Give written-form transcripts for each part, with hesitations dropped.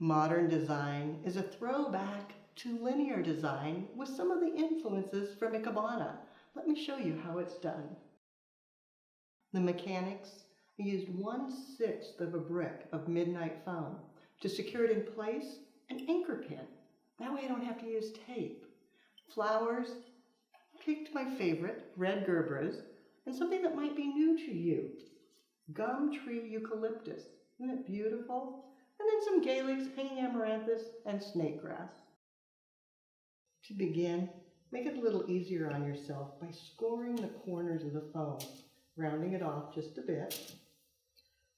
Modern design is a throwback to linear design with some of the influences from Ikebana. Let me show you how it's done. The mechanics, I used 1/6 of a brick of midnight foam to secure it in place, an anchor pin. That way I don't have to use tape. Flowers, picked my favorite, red gerberas, and something that might be new to you, gum tree eucalyptus. Isn't it beautiful? And then some calyx, hanging amaranthus, and snake grass. To begin, make it a little easier on yourself by scoring the corners of the foam, rounding it off just a bit.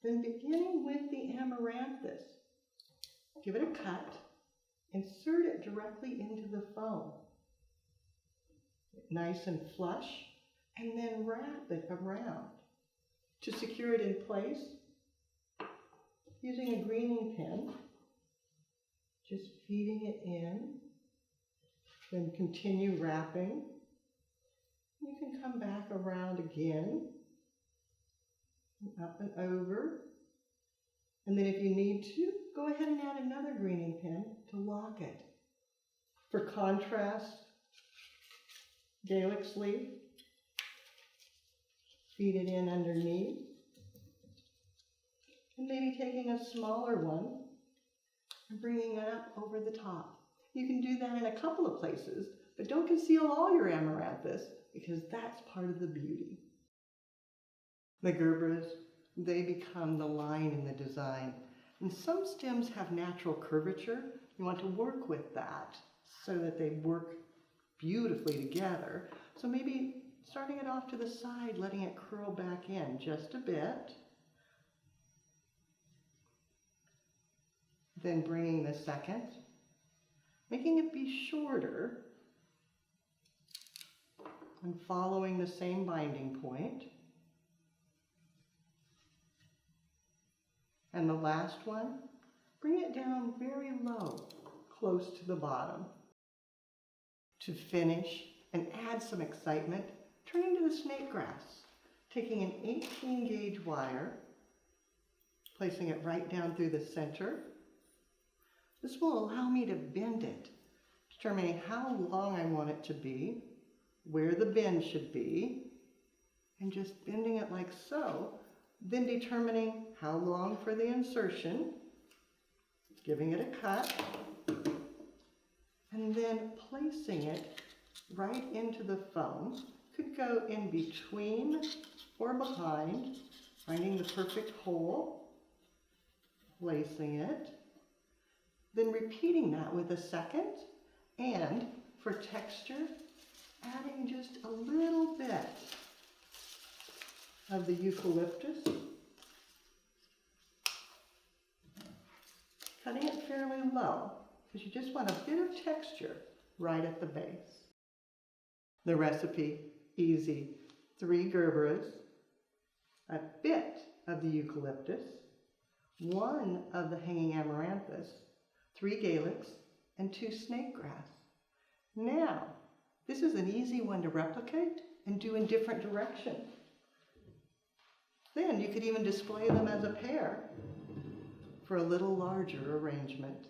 Then beginning with the amaranthus, give it a cut, insert it directly into the foam. Nice and flush, and then wrap it around. To secure it in place, using a greening pin, just feeding it in, then continue wrapping. You can come back around again, up and over. And then if you need to, go ahead and add another greening pin to lock it. For contrast, calyx leaf, feed it in underneath. And maybe taking a smaller one and bringing it up over the top. You can do that in a couple of places, but don't conceal all your amaranthus because that's part of the beauty. The gerberas, they become the line in the design. And some stems have natural curvature. You want to work with that so that they work beautifully together. So maybe starting it off to the side, letting it curl back in just a bit. Then bringing the second, making it be shorter, and following the same binding point. And the last one, bring it down very low, close to the bottom. To finish and add some excitement, turning to the snake grass, taking an 18 gauge wire, placing it right down through the center. This will allow me to bend it, determining how long I want it to be, where the bend should be, and just bending it like so, then determining how long for the insertion, giving it a cut, and then placing it right into the foam. Could go in between or behind, finding the perfect hole, placing it, then repeating that with a second, and for texture, adding just a little bit of the eucalyptus, cutting it fairly low because you just want a bit of texture right at the base. The recipe, easy: 3 gerberas, a bit of the eucalyptus, 1 of the hanging amaranthus, 3 calyx, and 2 snake grass. Now, this is an easy one to replicate and do in different directions. Then you could even display them as a pair for a little larger arrangement.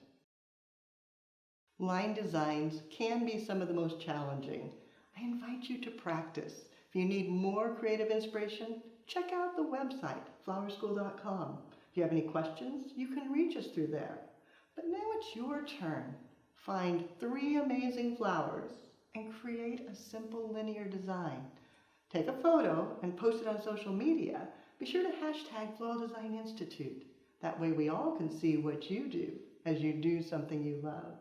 Line designs can be some of the most challenging. I invite you to practice. If you need more creative inspiration, check out the website, flowerschool.com. If you have any questions, you can reach us through there. But now it's your turn. Find 3 amazing flowers and create a simple linear design. Take a photo and post it on social media. Be sure to hashtag Floral Design Institute. That way we all can see what you do as you do something you love.